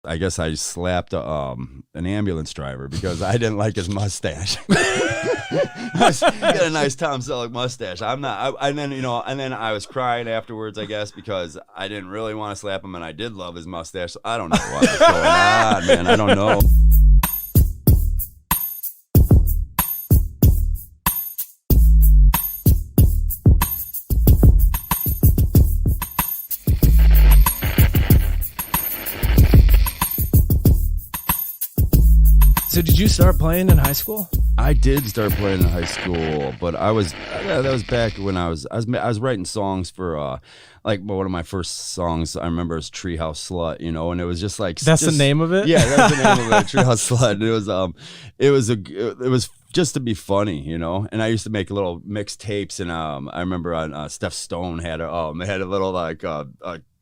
I guess I slapped an ambulance driver because I didn't like his mustache. He got a nice Tom Selleck mustache. I'm not. And then I was crying afterwards, I guess, because I didn't really want to slap him, and I did love his mustache. So I don't know what's going on, man. I don't know. So did you start playing in high school? I did start playing in high school, but that was back when I was writing songs for like one of my first songs I remember is Treehouse Slut, and it was just like the name of it. Yeah, that's the name of it, Treehouse Slut. It was just to be funny, and I used to make little mixtapes, and I remember on Steph Stone had a little like a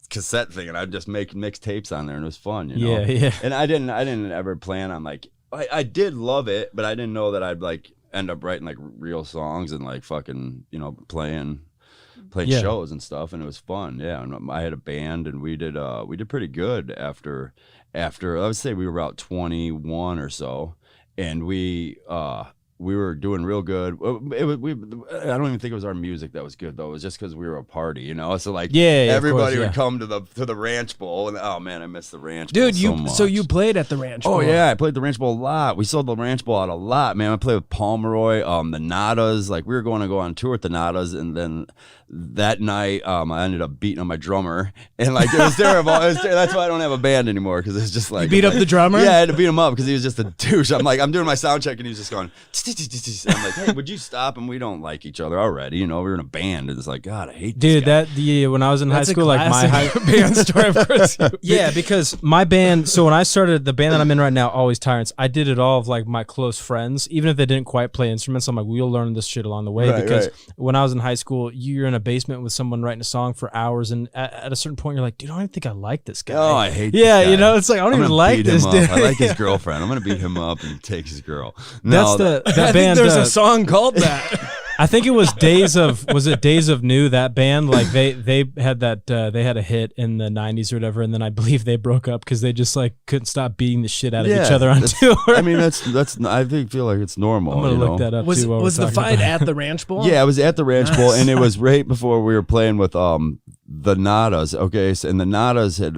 cassette thing, and I'd just make mixtapes on there, and it was fun, Yeah. And I didn't ever plan on like. I did love it, but I didn't know that I'd like end up writing like real songs and like fucking, playing shows and stuff, and it was fun. Yeah, and I had a band, and we did pretty good after I would say we were about 21 or so, and we were doing real good. I don't even think it was our music that was good though. It was just because we were a party, So like, everybody would come to the Ranch Bowl, and oh man, I miss the Ranch Bowl so much. So you played at the Ranch Bowl? Oh yeah, I played the Ranch Bowl a lot. We sold the Ranch Bowl out a lot, man. I played with Pomeroy, the Nadas. Like we were going to go on tour with the Nadas, and then that night, I ended up beating on my drummer, and like it was terrible. That's why I don't have a band anymore, because it's just like you beat up the drummer. Yeah, I had to beat him up because he was just a douche. I'm doing my sound check, and he was just going. I'm like, hey, would you stop? And we don't like each other already. We're in a band, and it's like, God, I hate this guy. When I was in high school, like my high band story, of course. Yeah, because my band. So when I started the band that I'm in right now, Always Tyrants, I did it all of like my close friends, even if they didn't quite play instruments. I'm like, we'll learn this shit along the way, because when I was in high school, you're in a basement with someone writing a song for hours, and at a certain point, you're like, dude, I don't even think I like this guy. Oh, I hate. this guy. It's like I don't even like this dude. I like his girlfriend. I'm gonna beat him up and take his girl. No, that I band. think there's a song called that. I think it was Days of New, that band, like they had that they had a hit in the 90s or whatever, and then I believe they broke up because they just like couldn't stop beating the shit out of each other on tour. I mean that's I feel like it's normal. I'm gonna look that up. Was the fight at the Ranch Bowl? Yeah, I was at the Ranch Bowl, and it was right before we were playing with the Nadas. Okay, so, and the Nadas had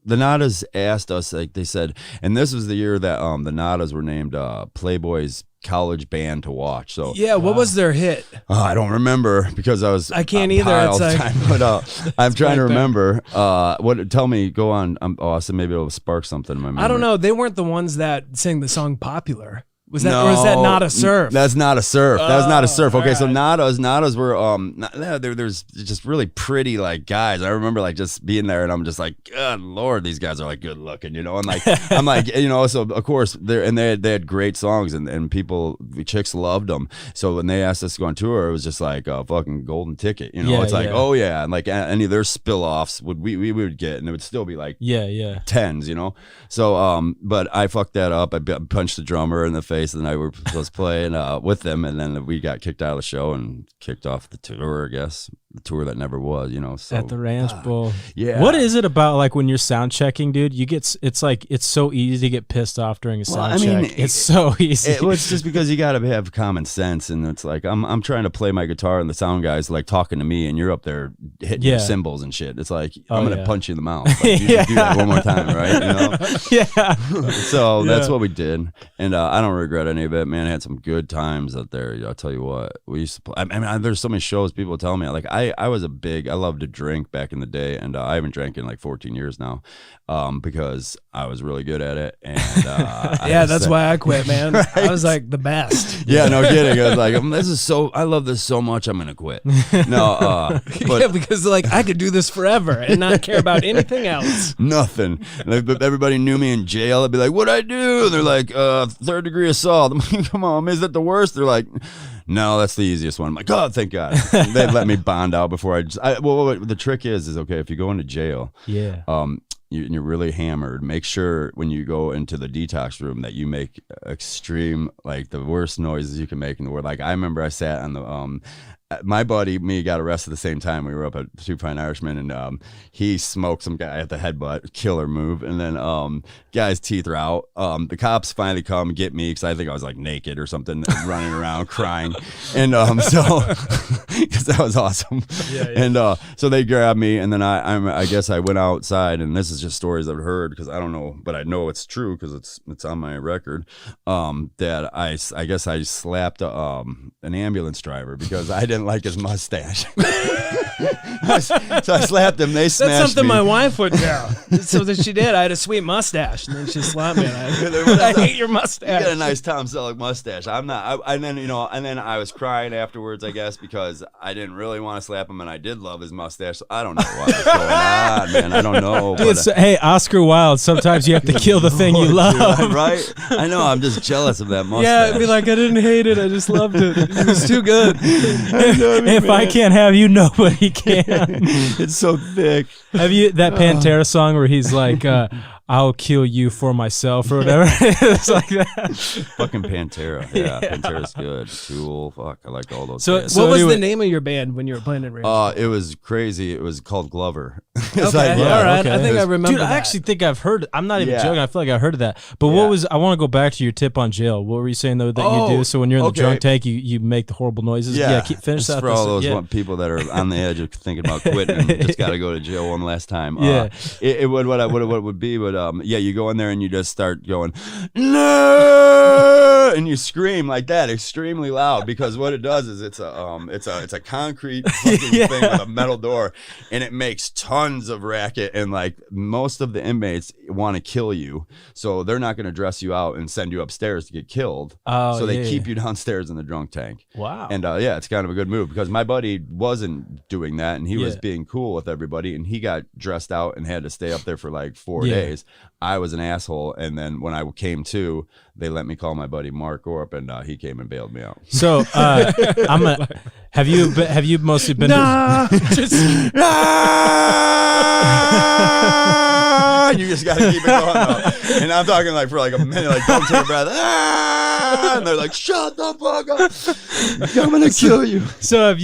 the Nadas asked us, like they said, and this was the year that the Nadas were named Playboy's college band to watch. So yeah, what was their hit? I don't remember because I can't either. High it's all the like, time, but I'm trying to remember. Tell me, go on. So maybe it'll spark something in my memory. I don't know. They weren't the ones that sang the song Popular. Was that, or is that Not a Surf? That's Not a Surf. That was Not a Surf. Okay, right. So Nadas were there's just really pretty like guys. I remember like just being there, and I'm just like, God Lord, these guys are like good looking, and like I'm like, so of course they had great songs, and chicks loved them. So when they asked us to go on tour, it was just like a fucking golden ticket, It's like, oh yeah, and like any of their spill offs we would get, and it would still be like tens, So but I fucked that up. I punched the drummer in the face. And I was playing with them, and then we got kicked out of the show and kicked off the tour, I guess. The tour that never was, So, at the Ranch Bowl. Yeah. What is it about like when you're sound checking, dude? It's like it's so easy to get pissed off during a sound check. It's so easy. It's just because you got to have common sense, and it's like I'm trying to play my guitar, and the sound guy's like talking to me, and you're up there hitting your cymbals and shit. It's like I'm gonna punch you in the mouth. Like, you do that one more time, right? Yeah. So that's what we did, and I don't regret any of it, man. I had some good times out there. I'll tell you what, we used to play. I mean, there's so many shows people tell me like I loved to drink back in the day, and I haven't drank in like 14 years now, because I was really good at it, and that's why I quit, man. Right? I was like the best. Yeah, no kidding. I was like, I love this so much, I'm gonna quit. No, but yeah, because like I could do this forever and not care about anything else. Nothing. Like, everybody knew me in jail. I'd be like, what'd I do? And they're like, 3rd degree assault. I'm like, come on, is that the worst? They're like, no, that's the easiest one. I'm like, oh, thank God. They let me bond out before the trick is okay, if you go into jail, you're really hammered, make sure when you go into the detox room that you make extreme, like the worst noises you can make in the world. Like I remember I sat on my buddy, me, got arrested the same time. We were up at Two Fine Irishmen, and he smoked some guy at the headbutt, killer move. And then guy's teeth are out. The cops finally come and get me because I think I was like naked or something, running around crying. And so, because that was awesome. Yeah. And so they grabbed me, and then I guess I went outside, and this is just stories I've heard because I don't know, but I know it's true because it's on my record. That I guess I slapped an ambulance driver because I didn't like his mustache. So I slapped him. They smashed That's something me. my wife would do. So that she did. I had a sweet mustache, and then she slapped me. And I hate your You mustache. got a nice Tom Selleck mustache. I'm not. And then I was crying afterwards, I guess, because I didn't really want to slap him, and I did love his mustache. So I don't know what was going on, man. I don't know. Dude, hey, Oscar Wilde, sometimes you have to kill the thing you love. Right? I know. I'm just jealous of that mustache. Yeah, it'd be like, I didn't hate it. I just loved it. It was too good. If I can't have you, nobody can. It's so thick. Have you that Pantera song where he's like, I'll kill you for myself or whatever? It's like that. Fucking Pantera. Yeah, Pantera's good. Tool. Fuck, I like all those. So- bands. What was anyway- the name of your band when you were playing in Range? It was crazy. It was called Glover. It's Okay, like, all right. okay. I think I remember Dude, that. I actually think I've heard. I'm not even Yeah. joking. I feel like I heard of that. But Yeah. what was? I want to go back to your tip on jail. What were you saying though that you do? So when you're in the okay. drunk tank, you make the horrible noises. Yeah, finish it's that. for all those Yeah. people that are on the edge of thinking about quitting and just got to go to jail one last time. Yeah. It would what it would be, but you go in there and you just start going no, and you scream like that extremely loud because what it does is it's a concrete fucking thing with a metal door, and it makes tons of racket, and like most of the inmates want to kill you, so they're not going to dress you out and send you upstairs to get killed. Oh, so they yeah, keep yeah. you downstairs in the drunk tank. Wow. And it's kind of a good move because my buddy wasn't doing that, and he was Yeah. being cool with everybody, and he got dressed out and had to stay up there for like 4 Yeah. days. I was an asshole, and then when I came to, they let me call my buddy Mark Orp, and he came and bailed me out. So I'm gonna. Have you mostly been? Nah, You just got to keep it going, though. And I'm talking like for like a minute, like don't take a breath. And they're like, shut the fuck up! I'm gonna kill you. So have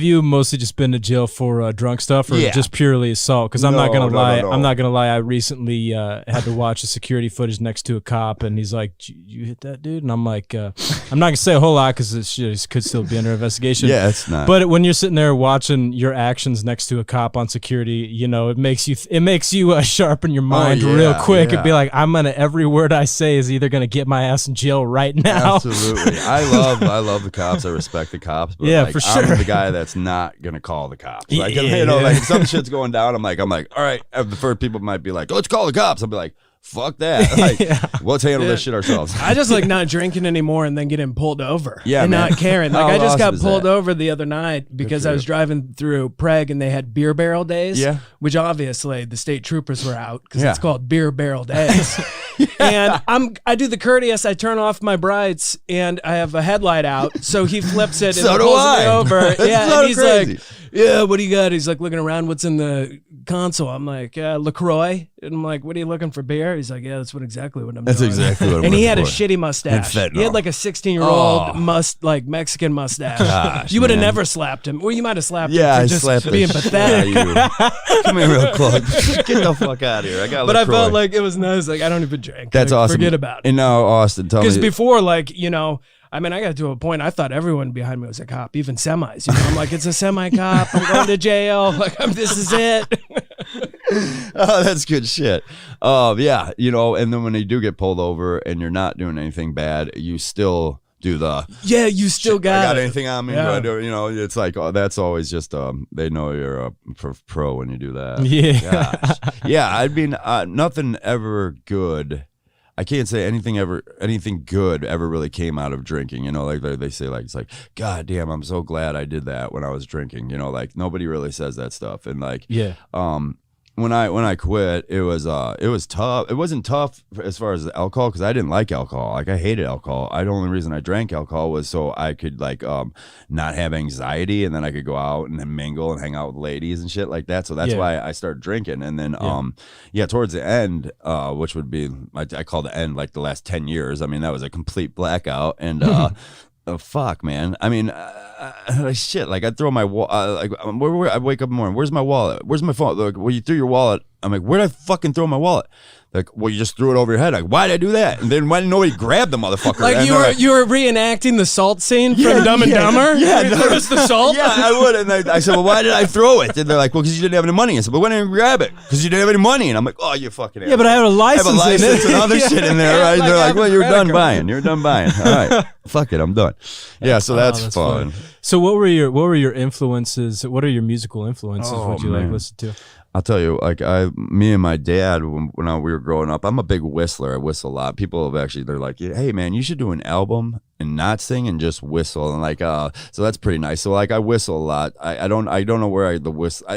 you mostly just been to jail for drunk stuff or Yeah. just purely assault? Because I'm not No, gonna no, lie. no, no. I'm not gonna lie. I recently had to watch a security footage next to a cop, and he's like, "You hit that dude?" And I'm like, I'm not gonna say a whole lot because it could still be under investigation. Yeah, it's not. But when you're sitting there watching your actions next to a cop on security, it makes you sharpen your mind real yeah, quick and yeah. be like, every word I say is either gonna get my ass in jail right now. Absolutely. I love the cops. I respect the cops. But Yeah, like, for I'm sure. the guy that's not gonna call the cops. Like, Yeah. like if some shit's going down, I'm like, all right. The first people might be like, let's call the cops. I'll be like, fuck that. Like, let's handle this shit ourselves. I just like not drinking anymore and then getting pulled over. Yeah, and man. not caring. Like How I just awesome got is pulled that? over the other night because I was driving through Prague and they had beer barrel days. Yeah. Which obviously the state troopers were out because Yeah. it's called beer barrel days. And I do the courteous. I turn off my brights and I have a headlight out. So he flips it and So do pulls I. me over. That's Yeah, so and he's crazy. like, "Yeah, what do you got?" He's like looking around. What's in the console? I'm like, LaCroix. And I'm like, "What are you looking for, beer?" He's like, "Yeah, that's exactly what I'm That's doing." exactly what I'm And he looking had a for. shitty mustache. And fentanyl. He had like a 16-year-old Oh. Mexican mustache. Gosh, You would have man. never slapped him. Well, you might have slapped Yeah, him for I just slapped being the pathetic. shit out of you. Come here real close. Get the fuck out of here. I got But I LaCroix. felt like it was nice. Like I don't even drink. That's Like, awesome. Forget about it. And now, Austin, tell me. Because before, I got to a point. I thought everyone behind me was a cop, even semis. I'm like, it's a semi cop. I'm going to jail. Like, this is it. Oh, that's good shit. Yeah, and then when you do get pulled over and you're not doing anything bad, you still do the Yeah, you still I got got it. anything on me? Yeah. Do I do, it's like that's always just they know you're a pro when you do that. Yeah. Gosh. Yeah, I mean nothing ever good. I can't say anything good ever really came out of drinking. Like they say, like it's like, God damn, I'm so glad I did that when I was drinking. Like nobody really says that stuff. And like, Yeah. when I quit, it was tough. It wasn't tough as far as alcohol because I didn't like alcohol. Like I hated alcohol. The only reason I drank alcohol was so I could not have anxiety, and then I could go out and then mingle and hang out with ladies and shit like that. So that's Yeah. why I started drinking. And then towards the end, which would be I call the end like the last 10 years. I mean that was a complete blackout and. Oh fuck, man! I mean, shit. Like I throw my where I wake up in the morning. Where's my wallet? Where's my phone? Like, well, you threw your wallet. I'm like, where'd I fucking throw my wallet? Like, well, you just threw it over your head. Like, why did I do that? And then why didn't nobody grab the motherfucker? Like you were reenacting the salt scene from Dumb and Dumber. Yeah, threw us the salt. Yeah, I would. And I said, well, why did I throw it? And they're like, well, because you didn't have any money. I said, well, why didn't you grab it? Because you didn't have any money. And I'm like, oh, you fucking. Yeah, but I have a license. I have a license and other shit in there, right? Like They're I like, have a well, you're credit done card. buying. You're done buying. All right, fuck it, I'm done. Yeah, so that's fun. fun. So what were your influences? What are your musical influences? Oh, would you man. like listen to? I'll tell you, like me and my dad, when we were growing up, I'm a big whistler. I whistle a lot. People have actually, they're like, hey man, you should do an album and not sing and just whistle. And like, so that's pretty nice. So like I whistle a lot. I don't know where I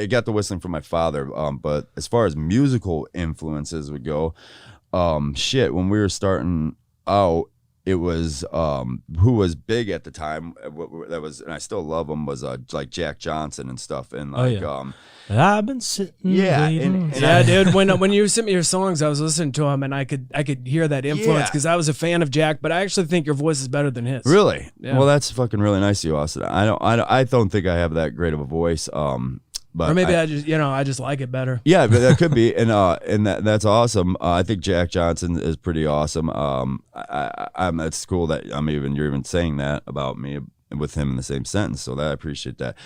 got the whistling from my father. But as far as musical influences would go, when we were starting out, it was who was big at the time, that was, and I still love him, was like Jack Johnson and stuff, and like I've been sitting. and Yeah, dude. When you sent me your songs, I was listening to them, and I could hear that influence because I was a fan of Jack. But I actually think your voice is better than his. Really? Yeah. Well, that's fucking really nice of you, Austin. I don't think I have that great of a voice. But Or maybe I just like it better. Yeah, but that could be, and that's awesome. I think Jack Johnson is pretty awesome. It's cool that you're even saying that about me with him in the same sentence. So that I appreciate that.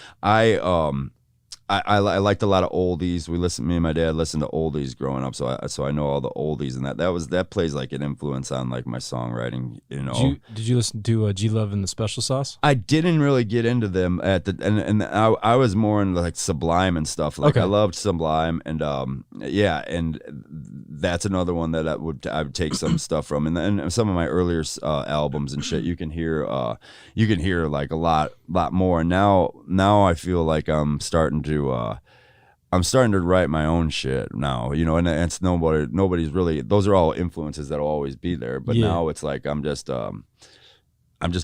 I liked a lot of oldies. Me and my dad listened to oldies growing up, so I know all the oldies, and that plays like an influence on like my songwriting. You know, Did you listen to G Love and the Special Sauce? I didn't really get into them and I was more into like Sublime and stuff. Like Okay. I loved Sublime and and that's another one that I would take some stuff from, and some of my earlier albums and shit. You can hear like a lot more. And now I feel like I'm starting to write my own shit now, you know, and it's nobody's really, those are all influences that'll always be there. But now it's like I'm just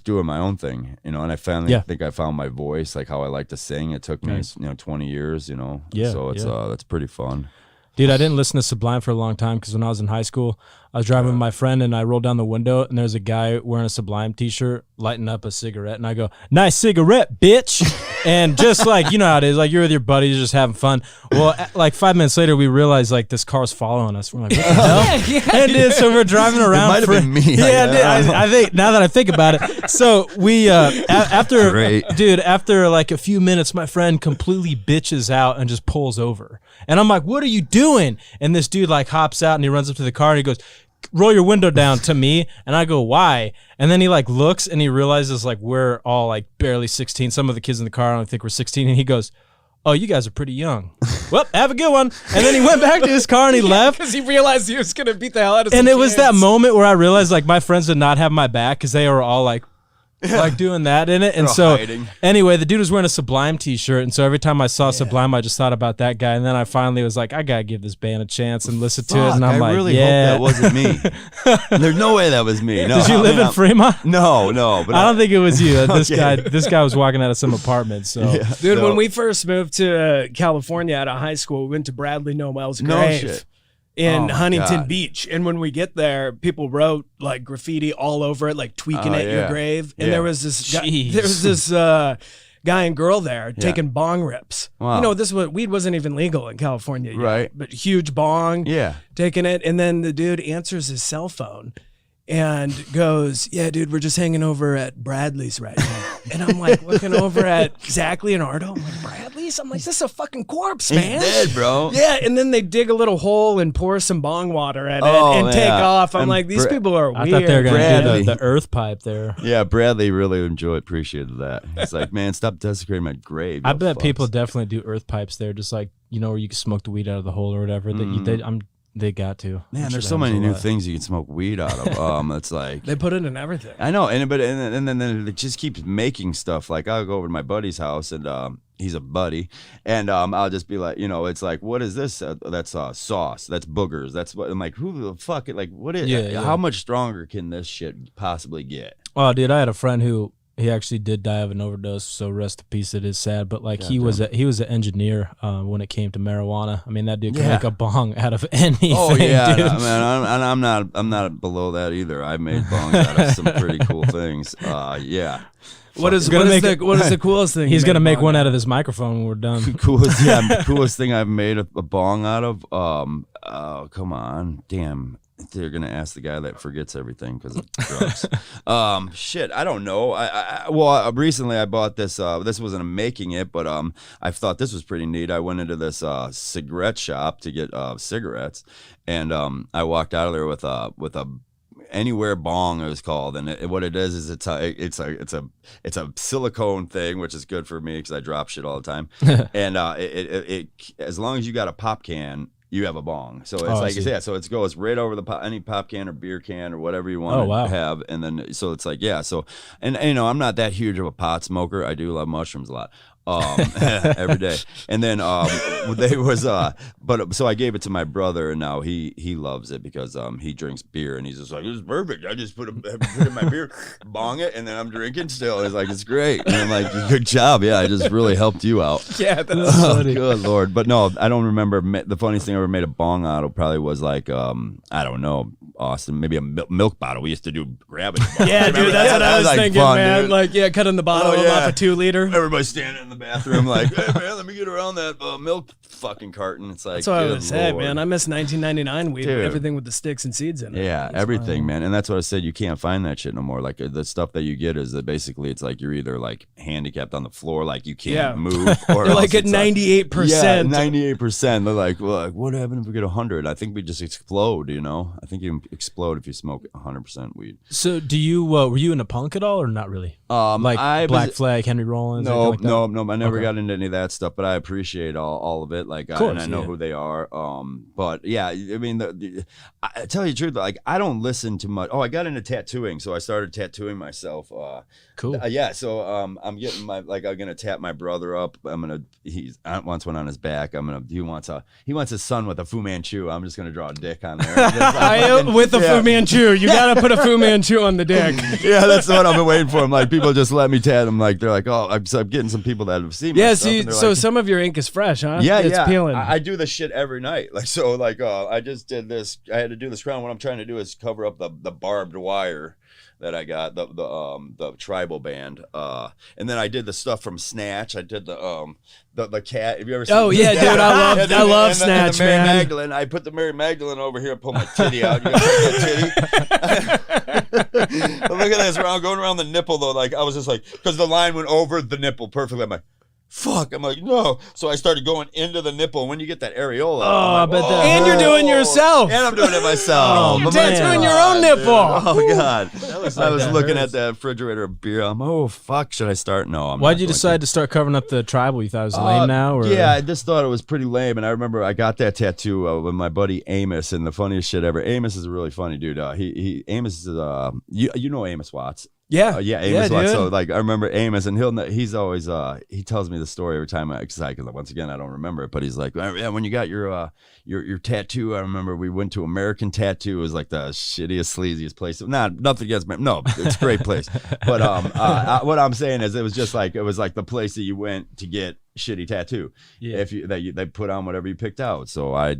doing my own thing, you know, and I finally think I found my voice, like how I like to sing. It took me, 20 years, you know. Yeah, so it's that's pretty fun. Dude, I didn't listen to Sublime for a long time because when I was in high school, I was driving with my friend and I rolled down the window and there's a guy wearing a Sublime t-shirt lighting up a cigarette, and I go, "Nice cigarette, bitch." And just like, you know how it is, like you're with your buddies, just having fun. Well, like 5 minutes later, we realized like this car's following us. We're like, what the hell? And dude, so we're driving around. It might have been me. I think now that I think about it. So we, after like a few minutes, my friend completely bitches out and just pulls over. And I'm like, "What are you doing?" And this dude like hops out and he runs up to the car and he goes, "Roll your window down," to me. And I go, "Why?" And then he like looks and he realizes like we're all like barely 16. Some of the kids in the car I don't think we're 16. And he goes, "Oh, you guys are pretty young." Well, have a good one. And then he went back to his car and he left. Because he realized he was going to beat the hell out of some And it was kids. that moment where I realized like my friends did not have my back because they were all like doing that in it. And so hiding. anyway, the dude was wearing a Sublime t-shirt. And so every time I saw Sublime, I just thought about that guy. And then I finally was like, I got to give this band a chance and listen to it. And I'm I like, really hope that wasn't me. There's no way that was me. No, Did you live in Fremont? No, but I don't think it was you. This Okay. guy was walking out of some apartment. So Dude, when we first moved to California out of high school, we went to Bradley Noel's grave shit. in Oh, my Huntington God. Beach. And when we get there, people wrote like graffiti all over it, like tweaking Oh, at your yeah. grave. And Yeah. there was this guy, Jeez. guy and girl there taking bong rips. Wow. You know, weed wasn't even legal in California yet, Right. but huge bong, Yeah. taking it. And then the dude answers his cell phone and goes, "Yeah, dude, we're just hanging over at Bradley's right now." And I'm like looking over at Zachary and Ardo. I'm like, "Bradley's?" I'm like, "This is a fucking corpse, man." He's dead, bro. Yeah, and then they dig a little hole and pour some bong water in it Oh, and take yeah. off. I'm And like, these people are I weird. thought they were going to Bradley. do the earth pipe there. Yeah, Bradley really appreciated that. He's like, "Man, stop desecrating my grave." I you bet fucks." people definitely do earth pipes there, just like, you know, where you can smoke the weed out of the hole or whatever. They got to. Man, I'm sure there's that so many happens a new lot. things you can smoke weed out of. It's like They put it in everything. I know, and then it just keeps making stuff. Like I'll go over to my buddy's house, and he's a buddy, and I'll just be like, you know, it's like, "What is this?" That's sauce. That's boogers. That's what I'm like. Who the fuck? Like, what is? Yeah. How much stronger can this shit possibly get? Oh, dude, I had a friend who He actually did die of an overdose, so rest in peace. It is sad, but like he was an engineer when it came to marijuana. I mean, that dude can make a bong out of anything. Oh yeah, dude. man, I'm not below that either. I made bongs out of some pretty cool things. Yeah. What is the coolest thing? He's gonna make one out of this microphone when we're done. Coolest thing I've made a bong out of. Oh, come on, damn. They're gonna ask the guy that forgets everything because of drugs. Shit, I don't know. Recently I bought this. This wasn't making it, but I thought this was pretty neat. I went into this cigarette shop to get cigarettes, and I walked out of there with a anywhere bong, it was called, and what it is it's a silicone thing, which is good for me because I drop shit all the time. And it as long as you got a pop can, you have a bong. So it's so it goes right over any pop can or beer can or whatever you want to have, and then so it's like so and I'm not that huge of a pot smoker. I do love mushrooms a lot. Every day. And then they was so I gave it to my brother, and now he loves it because he drinks beer, and he's just like, this is perfect. I just put it in my beer, bong it, and then I'm drinking still. He's like, it's great. And I'm like, good job. Yeah, I just really helped you out. Yeah, that's funny. Good Lord. But no, I don't remember. The funniest thing I ever made a bong out of probably was like I don't know, Austin, maybe a milk bottle. We used to do gravity. Yeah, dude, that's what I was thinking, fun, man. Dude. Like, cutting the bottle off a 2 liter. Everybody standing in the bathroom like, hey man, let me get around that milk fucking carton. It's like, that's what I would say, man. I miss 1999 weed, everything with the sticks and seeds in it. Yeah, everything, fine, man. And that's what I said. You can't find that shit no more. Like the stuff that you get is that basically it's like you're either like handicapped on the floor, like you can't move, or like at 98%. Yeah, 98%. They're like, well, what happened if we get 100? I think we just explode. I think you explode if you smoke 100% weed. So, do you were you into punk at all or not really? Like Black Flag, Henry Rollins. No, I never got into any of that stuff, but I appreciate all of it. Like, and I know who they are. But yeah, I mean, I tell you the truth, like I don't listen to much. Oh, I got into tattooing, so I started tattooing myself. Cool. Yeah, so I'm getting I'm gonna tap my brother up. He wants one on his back. He wants his son with a Fu Manchu. I'm just gonna draw a dick on there. With a Fu Manchu, you gotta put a Fu Manchu on the dick. Yeah, that's what I've been waiting for. I'm like, people just let me tat them. Like they're like, oh, I'm getting some people that have seen. Yeah, so some of your ink is fresh, huh? Yeah, it's peeling. I do this shit every night. Like so, like I just did this. I had to do this crown. What I'm trying to do is cover up the barbed wire that I got, the tribal band, and then I did the stuff from Snatch. I did the cat. Have you ever seen? Oh yeah, dude, I love Snatch, Mary man. Magdalene. I put the Mary Magdalene over here and pull my titty out. You gonna take that titty? Look at this, going around the nipple though. Like I was just like, because the line went over the nipple perfectly. I'm like, fuck. I'm like, no. So I started going into the nipple. When you get that areola, and you're doing yourself. And I'm doing it myself. You're tattooing your own nipple. Oh God. I was looking at that refrigerator of beer. I'm fuck, should I start? No, I'm Why'd you decide to start covering up the tribal? You thought it was lame now? Or? Yeah, I just thought it was pretty lame. And I remember I got that tattoo with my buddy Amos, and the funniest shit ever. Amos is a really funny dude. Amos is you know Amos Watts. Yeah, Amos Watts. So like I remember Amos, and he's always he tells me the story every time because once again I don't remember it, but he's like, yeah, when you got your tattoo, I remember we went to American Tattoo. It was like the shittiest, sleaziest place. Nothing against me. No, it's a great place. But what I'm saying is it was like the place that you went to get shitty tattoo. Yeah. They put on whatever you picked out. So I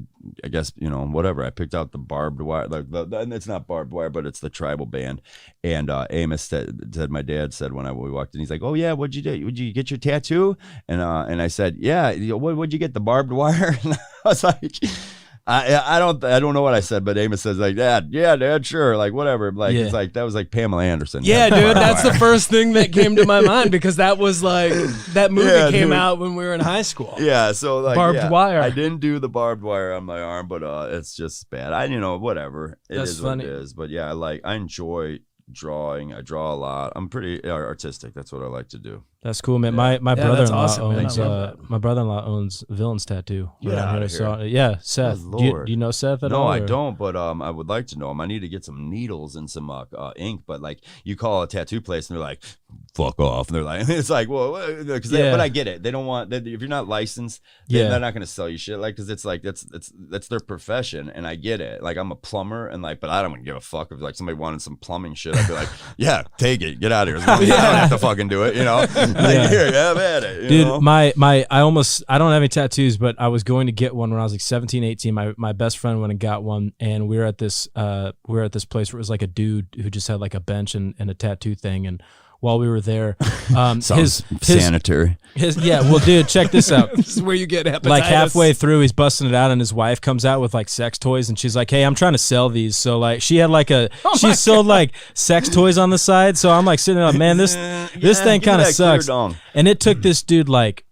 guess whatever. I picked out the barbed wire. And it's not barbed wire, but it's the tribal band. And Amos said my dad said when we walked in, he's like, oh yeah, what'd you do? Would you get your tattoo? And I said, yeah. What'd you get? The barbed wire? And I was like, I don't know what I said, but Amos says like, Dad, sure, like whatever. Like it's like that was like Pamela Anderson. Yeah, dude, that's the first thing that came to my mind because that was like that movie came out when we were in high school. Yeah, so like barbed wire. I didn't do the barbed wire on my arm, but it's just bad. Whatever. It is funny. What it is. But yeah, I enjoy drawing. I draw a lot. I'm pretty artistic. That's what I like to do. That's cool, man. My that's brother-in-law awesome, man. I owns love that. my brother-in-law owns Villain's Tattoo. Get around outta here. here. So yeah, Seth. Good Do you, Lord. do you know Seth at No, all? I or- don't, but I would like to know him. I need to get some needles and some ink. But like, you call a tattoo place and they're like, "Fuck off," and they're like, "It's like, well, because but I get it. They don't want if you're not licensed, they're not gonna sell you shit. Like, because it's like that's their profession, and I get it. Like, I'm a plumber, and like, but I don't give a fuck if like somebody wanted some plumbing shit. I'd be like, yeah, take it, get out of here. I don't have to fucking do it, you know. Like, here, have at it, you Dude, know? I don't have any tattoos, but I was going to get one when I was like 17, 18. My best friend went and got one, and we were at this place where it was like a dude who just had like a bench and a tattoo thing, and while we were there, his sanitary. Well, dude, check this out. This is where you get hepatitis. Like halfway through, he's busting it out, and his wife comes out with like sex toys, and she's like, "Hey, I'm trying to sell these." So like, she had like she sold like sex toys on the side. So I'm like sitting there, like, man, this thing kind of sucks. And it took this dude like,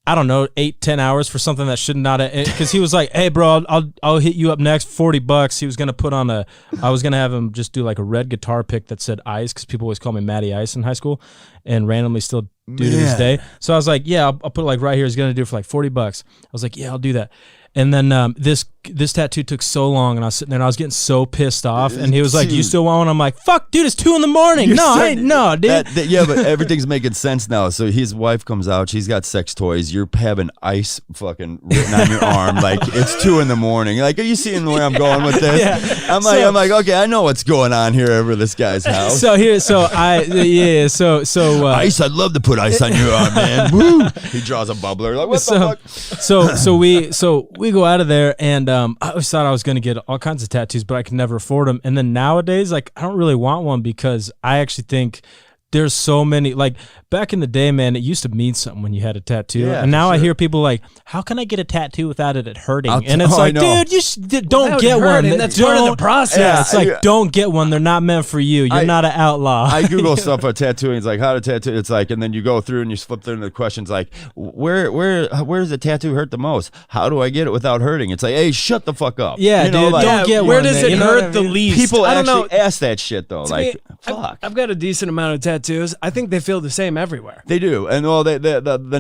I don't know, 8-10 hours for something that should not, because he was like, "Hey, bro, I'll hit you up next, $40." He was gonna put on I was gonna have him just do like a red guitar pick that said Ice, because people always call me Matty Ice in high school, and randomly still do to this day. So I was like, "Yeah, I'll put it like right here." He's gonna do it for like $40. I was like, "Yeah, I'll do that." And then this tattoo took so long, and I was sitting there and I was getting so pissed off. And he was like, "You still want one?" I'm like, "Fuck, dude, it's 2 a.m. No, dude." Yeah, but everything's making sense now. So his wife comes out, she's got sex toys. You're having Ice fucking written on your arm, like it's 2 a.m. Like, are you seeing where I'm going with this? Yeah. I'm like, okay, I know what's going on here over this guy's house. Ice, I'd love to put ice on your arm, man. Woo! He draws a bubbler. Like, what the fuck? So we go out of there, and I always thought I was going to get all kinds of tattoos, but I could never afford them. And then nowadays, like, I don't really want one, because I actually think there's so many, like, back in the day, man, it used to mean something when you had a tattoo. Yeah, and now for I sure. hear people like, "How can I get a tattoo without it hurting?" I And it's know. like, dude, you don't Without get one. hurting, that's part of the process. Yeah, it's like, Yeah. don't get one. They're not meant for you. You're not an outlaw. I Google stuff for tattooing. It's like, how to tattoo. It's like, and then you go through and you flip through the questions like, where does the tattoo hurt the most? How do I get it without hurting? It's like, hey, shut the fuck up. Yeah, You know, dude, like, don't get where one. does man. it You know hurt what I the mean? least? People I don't know. actually ask that shit though. Like, fuck. I've got a decent amount of tattoos. I think they feel the same everywhere. They do, and well, the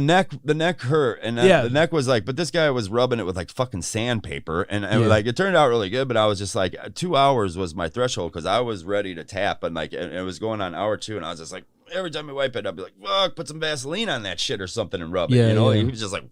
neck hurt, and Yeah. the neck was like, but this guy was rubbing it with like fucking sandpaper, and Yeah. like it turned out really good. But I was just like, 2 hours was my threshold because I was ready to tap, and like it was going on hour 2, and I was just like, every time I wipe it, I'd be like, fuck, put some Vaseline on that shit or something and rub it, Yeah, you know? yeah. He was just like,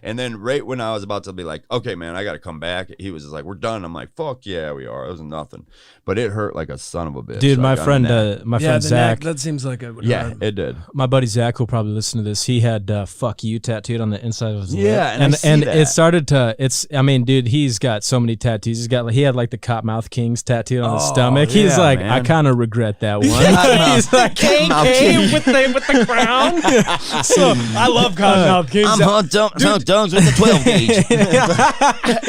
and then right when I was about to be like, okay, man, I got to come back, he was just like, we're done. I'm like, fuck yeah, we are. It was nothing, but it hurt like a son of a bitch. Dude, like, my friend The Zach, neck, that seems like it would yeah, hurt. it did. my buddy Zach will probably listen to this. He had "fuck you" tattooed on the inside of his lip. Yeah, and I see and that. it started to. I mean, dude, he's got so many tattoos. He had like the Cottonmouth Kings tattooed on his stomach. He's yeah, like, man. I kind of regret that one. Yeah, He's like, KK with the crown. So I love Cottonmouth Kings. I'm Hunt Jones with the 12 gauge.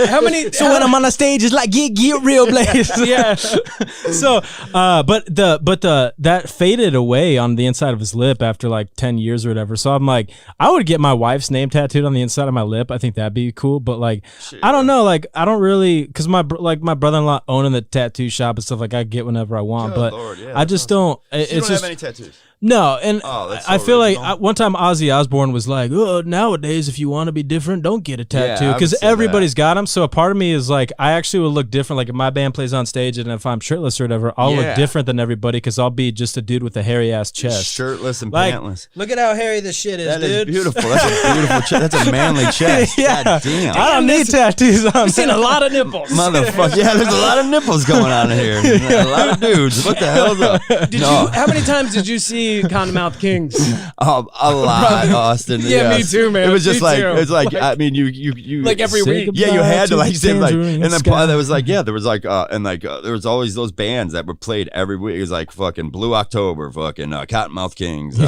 How many? So when I'm on the stage, it's like get real, Blaze. Yeah. So, but that faded away on the inside of his lip after like 10 years or whatever. So I'm like, I would get my wife's name tattooed on the inside of my lip. I think that'd be cool. But like, I don't know. Like, I don't really, because my brother-in-law owning the tattoo shop and stuff, like I get whenever I want. Good but Lord, yeah, I just don't. You It's don't just have any tattoos. no, and Oh, that's I so feel like original. one time Ozzy Osbourne was like, "Oh, nowadays if you want to be different, don't get a tattoo," I would because say everybody's got them. So a part of me is like, I actually will look different. Like if my band plays on stage and if I'm shirtless or whatever, I'll Yeah. look different than everybody because I'll be just a dude with a hairy ass chest. Shirtless and Like, pantless. look at how hairy this shit is, That is dude. beautiful. That's a beautiful chest. That's a manly chest. Yeah. God damn. I don't need tattoos on. I've seen a lot of nipples. Motherfucker. Yeah, there's a lot of nipples going on in here. A lot of dudes. What the hell's up? How many times did you see Cottonmouth Kings? A lot, Austin. Yeah, me yes. too, man. It was just Me like, too. it's like, Like- I mean, you Like every Say week. goodbye yeah, you had to like the say like, tangerine and then sky. there was like, yeah, there was like, there was always those bands that were played every week. It was like fucking Blue October, fucking Cottonmouth Kings,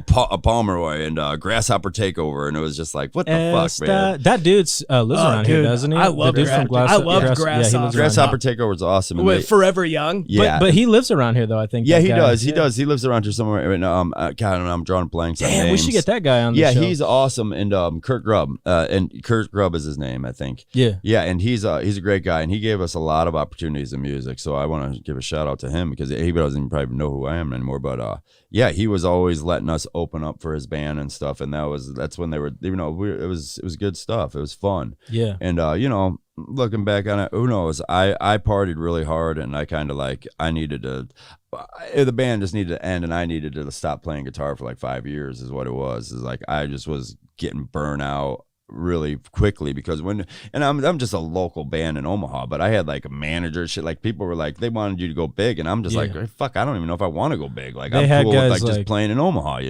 Pomeroy, and Grasshopper Takeover, and it was just like, what the fuck, man? That dude's lives around here, dude, doesn't he? I love the dude from Grasshopper. I love Yeah, he Grasshopper. lives around Grasshopper Takeover was awesome. And With Forever Young. yeah, But he lives around here though. I think. yeah, that he guy. does. He does. He lives around here somewhere. God, I'm drawing blanks. Damn, we should get that guy on the yeah, show. he's awesome. And Kurt Grubb, and Kurt Grubb is his name, I think. Yeah. Yeah, and he's a great guy, and he gave us a lot of opportunities in music. So I want to give a shout out to him because he doesn't probably know who I am anymore. But yeah, he was always letting us open up for his band and stuff, and that's when they were, it was good stuff. It was fun. Yeah. And looking back on it, who knows? I partied really hard, and I kind of I needed to. The band just needed to end, and I needed to stop playing guitar for like 5 years. Is what it was. Is like I just was getting burnt out really quickly because I'm just a local band in Omaha, but I had like a manager shit. Like people were like they wanted you to go big, and I'm just like fuck, I don't even know if I want to go big. Like I'm cool with like just playing in Omaha,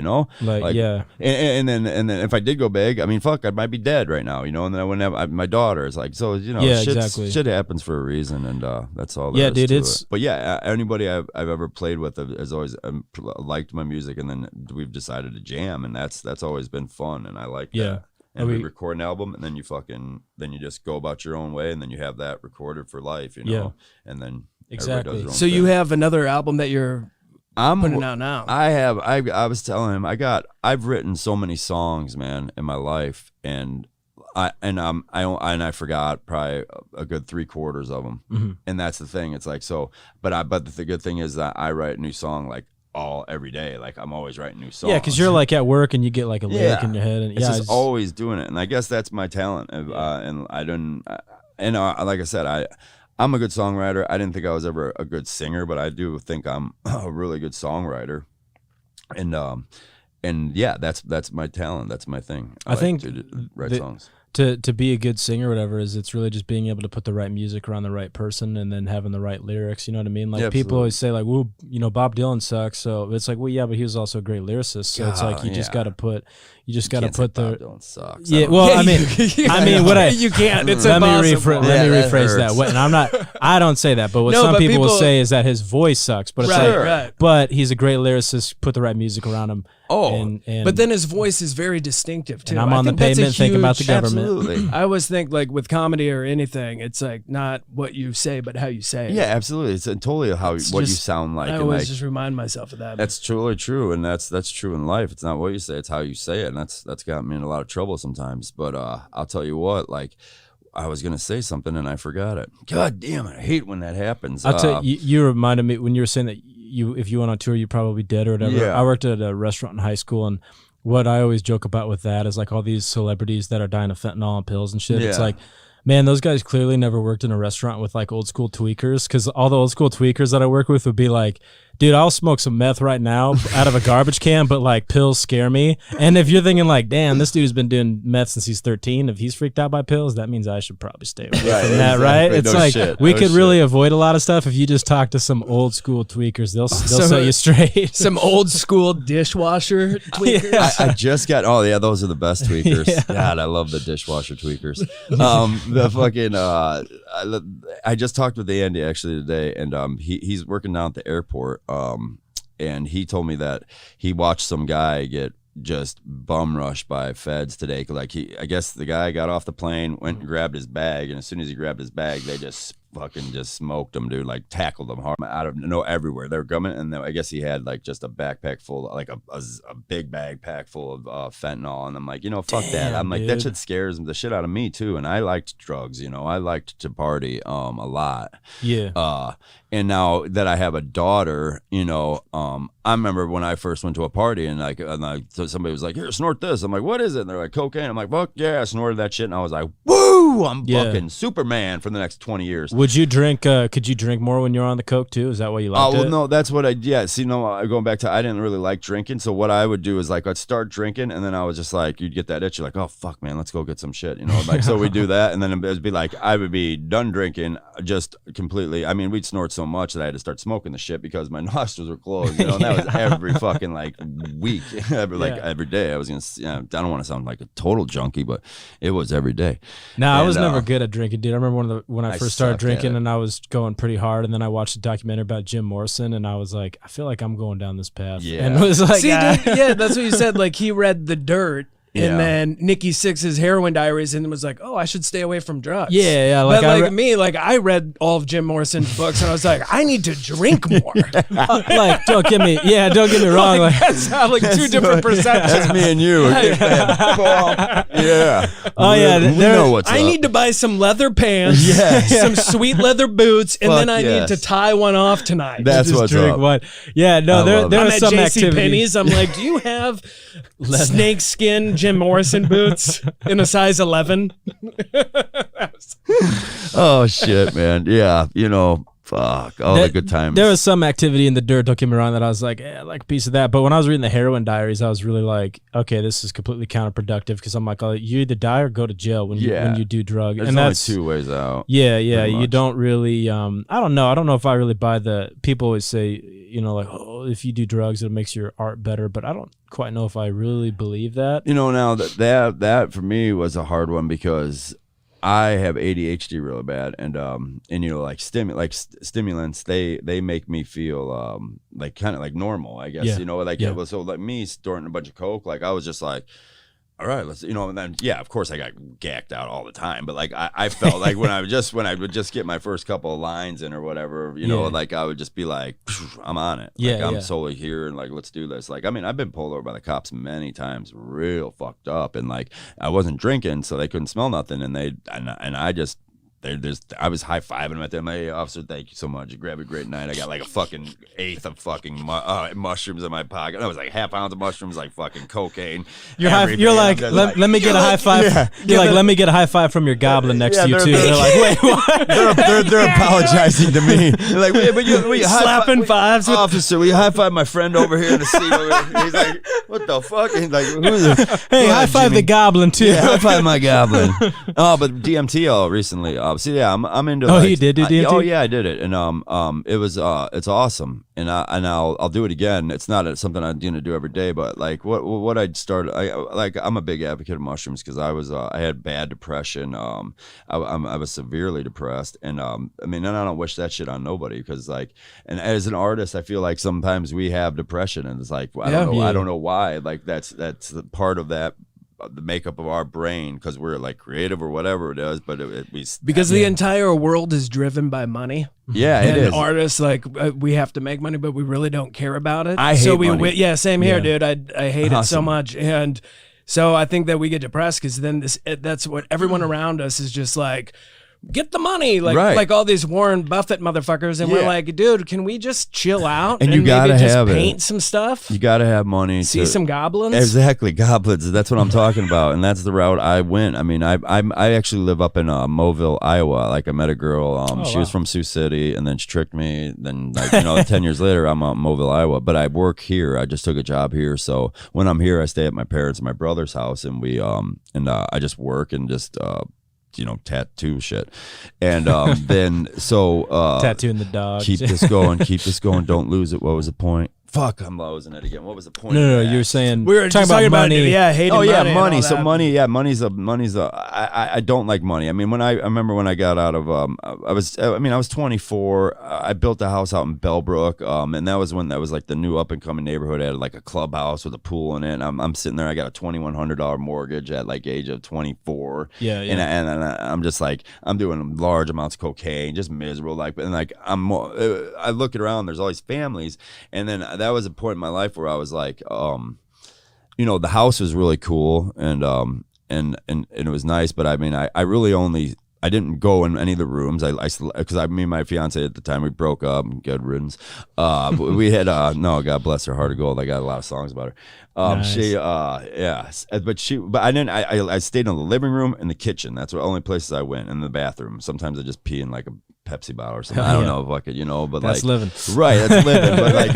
Like yeah. And then if I did go big, I mean fuck, I might be dead right now, And then I wouldn't have my daughter. It's like so shit happens for a reason, and that's all. There is dude, to it's. it. But yeah, anybody I've ever played with has always liked my music, and then we've decided to jam, and that's always been fun, and I like that. And we record an album, and then you just go about your own way, and then you have that recorded for life, and then exactly. Does their own so thing. You have another album that you're putting out now. I was telling him I've written so many songs, man, in my life, and I forgot probably a good 3/4 of them, and that's the thing. It's like so, but the good thing is that I write a new song like every day. Like I'm always writing new songs. Yeah, because you're like at work and you get like a lyric in your head, and it's just always doing it. And I guess that's my talent. And I don't. And like I said, I'm a good songwriter. I didn't think I was ever a good singer, but I do think I'm a really good songwriter. And yeah, that's my talent. That's my thing. I think to write songs. To be a good singer or whatever it's really just being able to put the right music around the right person and then having the right lyrics, you know what I mean? Like people always say like, well, Bob Dylan sucks. So it's like, well, yeah, but he was also a great lyricist. So it's like, you just got to put the, Bob Dylan sucks. Yeah. Well, I mean, you can't, it's let impossible. Let me rephrase that. And I don't say that, but what some people will say is that his voice sucks, but it's but he's a great lyricist, put the right music around him. Oh, but then his voice is very distinctive too. And I'm on the pavement thinking about the government. Absolutely. I always think like with comedy or anything, it's like not what you say, but how you say it. Yeah, absolutely. It's totally what you sound like. I always just remind myself of that. That's truly true, and that's true in life. It's not what you say; it's how you say it, and that's got me in a lot of trouble sometimes. But I'll tell you what, like. I was gonna say something and I forgot it. God damn it! I hate when that happens. I'll tell you. You reminded me when you were saying that if you went on tour, you'd probably be dead or whatever. Yeah. I worked at a restaurant in high school, and what I always joke about with that is like all these celebrities that are dying of fentanyl and pills and shit. Yeah. It's like, man, those guys clearly never worked in a restaurant with like old school tweakers, because all the old school tweakers that I work with would be like, dude, I'll smoke some meth right now out of a garbage can, but like pills scare me. And if you're thinking like, damn, this dude's been doing meth since he's 13, if he's freaked out by pills, that means I should probably stay away from that, right? It's like we could really avoid a lot of stuff if you just talk to some old school tweakers. They'll set you straight. Some old school dishwasher tweakers. Yeah. I just got. Oh yeah, those are the best tweakers. God, I love the dishwasher tweakers. The fucking. I just talked with Andy actually today, and he's working down at the airport. And he told me that he watched some guy get just bum rushed by feds today. Like I guess the guy got off the plane, went and grabbed his bag, and as soon as he grabbed his bag, they just fucking just smoked him, dude. Like tackled him hard out of everywhere. They were coming, and I guess he had like just a backpack full, like a big backpack full of fentanyl. And I'm like, fuck that. I'm like, that shit scares the shit out of me too. And I liked drugs, I liked to party a lot. Yeah. And now that I have a daughter, I remember when I first went to a party and so somebody was like, here, snort this. I'm like, what is it? And they're like, cocaine. I'm like, fuck yeah, I snorted that shit. And I was like, woo, I'm fucking Superman for the next 20 years. Would you drink, could you drink more when you're on the coke too? Is that why you liked it? Oh, well, no, that's what see, going back to, I didn't really like drinking. So what I would do is like, I'd start drinking and then I was just like, you'd get that itch. You're like, oh, fuck, man, let's go get some shit. Like, so we do that. And then it'd be like, I would be done drinking just completely. I mean, we'd snort so much that I had to start smoking the shit because my nostrils were closed, and that was every fucking like week, every day. I was gonna, I don't want to sound like a total junkie, but it was every day. No, I was never good at drinking, dude. I remember when I first started drinking and I was going pretty hard, and then I watched a documentary about Jim Morrison, and I was like, I feel like I'm going down this path. Yeah. And it was like, see, dude, yeah, that's what you said. Like he read The Dirt. Yeah. And then Nikki Sixx's Heroin Diaries, and was like, oh, I should stay away from drugs. Yeah. But I read all of Jim Morrison's books, and I was like, I need to drink more. Like, don't get me wrong. Like, That's like two different perceptions. That's me and you. Yeah. Oh, yeah, We know what's up. I need to buy some leather pants, Yes. some sweet leather boots, and then Fuck I yes. need to tie one off tonight. That's just what's drink up. one. Yeah, no, I love there I'm was at some JC activity. Penney's. I'm like, do you have snakeskin Jim Morrison boots in a size 11? Oh shit, man. Yeah, fuck. All the good times. There was some activity in the dirt, don't get me wrong, that I was like, I like a piece of that. But when I was reading the Heroin Diaries, I was really like, okay, this is completely counterproductive because I'm like, oh, you either die or go to jail when you do drug. There's and only that's 2 ways out. Yeah, pretty you much. don't really. I don't know. I don't know if I really buy the. People always say, like, oh, if you do drugs, it makes your art better. But I don't quite know if I really believe that. Now that for me was a hard one because I have ADHD really bad, and like stimulants, they make me feel like kind of like normal, I guess. Yeah. So like me snorting a bunch of coke, like I was just like, all right, let's, and then of course I got gacked out all the time, but like I felt like when I would just get my first couple of lines in or whatever, like I would just be like, I'm on it. Like, I'm solely here and like, let's do this. Like, I mean, I've been pulled over by the cops many times, real fucked up, and like I wasn't drinking, so they couldn't smell nothing, and I just. I was high-fiving them at them. Hey, officer, thank you so much. You grabbed a great night. I got like a fucking eighth of fucking mushrooms in my pocket. That was like half ounce of mushrooms, like fucking cocaine. You're like, let me get a high five. Yeah. You're like, let me get a high five from your goblin next to you too. They're like, wait, what? They're apologizing to me. They're like, but you Slapping fives with- officer, will you high five my friend over here in the seat over here? He's like, what the fuck? He's like, who's this? Hey, high five the goblin too. Yeah, high five my goblin. Oh, but DMT recently. See, yeah, I'm into. Oh, like, you did do DMT? Oh yeah, I did it, and it was it's awesome, and I'll do it again. It's not something I'm gonna do every day, but like what I'd start. I'm a big advocate of mushrooms because I had bad depression. I was severely depressed, and I mean, and I don't wish that shit on nobody because like, and as an artist, I feel like sometimes we have depression, and it's like I don't know why. Like that's the part of that. The makeup of our brain because we're like creative or whatever it is, but because the entire world is driven by money. Yeah, it and is. artists like we have to make money, but we really don't care about it. I hate money. Yeah, same here, Yeah. dude. I hate it so much, and so I think that we get depressed because then that's what everyone around us is just like. Get the money, like all these Warren Buffett motherfuckers, and we're like, dude, can we just chill out and you gotta maybe just have paint some stuff? You gotta have money. See some goblins. Exactly, goblins. That's what I'm talking about, and that's the route I went. I mean, I actually live up in Mobile, Iowa. Like I met a girl. She was from Sioux City, and then she tricked me. Then, like 10 years later, I'm out in Mobile, Iowa. But I work here. I just took a job here, so when I'm here, I stay at my parents' and my brother's house, and I just work and just. Tattoo shit, and then Tattooing the dog. keep this going, don't lose it. What was the point? Fuck, I'm losing it again. What was the point? No, of that? you were saying we were talking just about money. Yeah, hating Oh yeah, money. money. And So all that. money, yeah, money's a. I don't like money. I mean, I remember when I got out of I was 24. I built a house out in Bellbrook, and that was when that was like the new up and coming neighborhood. It had like a clubhouse with a pool in it. And I'm sitting there. I got a $2,100 mortgage at like age of 24. Yeah. And I'm just like I'm doing large amounts of cocaine, just miserable. Like, and like I look around. There's all these families, and then that was a point in my life where I was like, the house was really cool and it was nice, but I mean, I really I didn't go in any of the rooms. Because me and my fiance at the time, we broke up. Good riddance. We had no, God bless her heart of gold. I got a lot of songs about her. Nice. But I didn't. I stayed in the living room and the kitchen. That's the only places I went, and the bathroom. Sometimes I just pee in like a Pepsi bottle or something. I don't know if I could, but That's like living. Right, that's living. But like,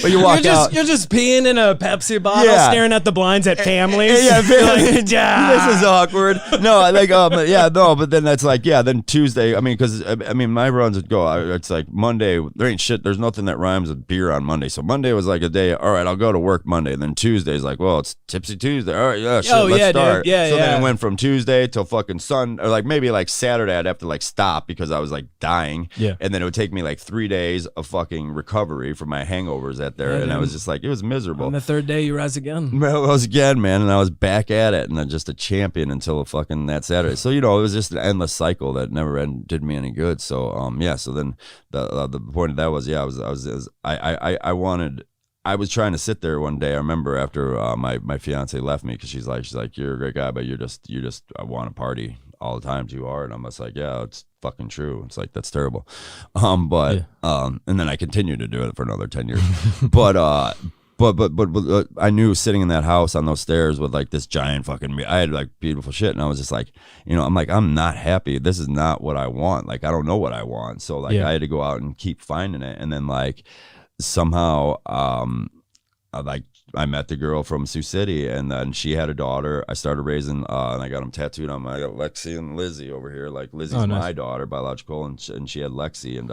but you walk out. You're just peeing in a Pepsi bottle, Yeah. staring at the blinds at families. Yeah, Like, yeah. this is awkward. No, but then that's like, then Tuesday. I mean, because my runs would go. It's like Monday. There ain't shit. There's nothing that rhymes with beer on Monday. So Monday was like a day. All right, I'll go to work Monday. And then Tuesday's like, well, it's Tipsy Tuesday. All right, let's start. Dude. Yeah, so yeah. then it went from Tuesday till fucking Sunday, or like maybe like Saturday. I'd have to like stop because I was like dying. Yeah. And then it would take me like 3 days of fucking recovery from my hangovers at there. And I was just like, it was miserable. On the third day, you rise again. Well, I was again, man, and I was back at it, and then just a champion until fucking that Saturday. So it was just an endless cycle that never did me any good. So so then the point of that was, I was trying to sit there one day. I remember after my fiance left me, because she's like, you're a great guy, but you just I want to party all the time. You are, and I'm just like, yeah, it's fucking true. It's like, that's terrible. And then I continued to do it for another 10 years. But I knew sitting in that house on those stairs with like this giant fucking, I had like beautiful shit, and I was just like, I'm like, I'm not happy. This is not what I want. Like, I don't know what I want. So like, I had to go out and keep finding it, and then like somehow, I met the girl from Sioux City, and then she had a daughter. I started raising, and I got them tattooed on I got Lexi and Lizzie over here. Like, Lizzie's my daughter, biological, and she had Lexi, and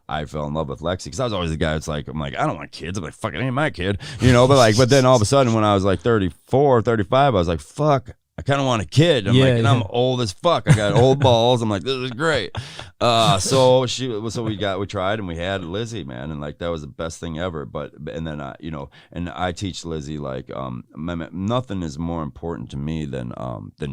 I fell in love with Lexi, because I was always the guy that's like, I'm like, I don't want kids. I'm like, fuck, it ain't my kid, but then all of a sudden when I was like 34, 35, I was like, fuck, I kind of want a kid. I'm old as fuck. I got old balls. I'm like, this is great. So we tried, and we had Lizzie, man, and like that was the best thing ever. And then and I teach Lizzie like nothing is more important to me than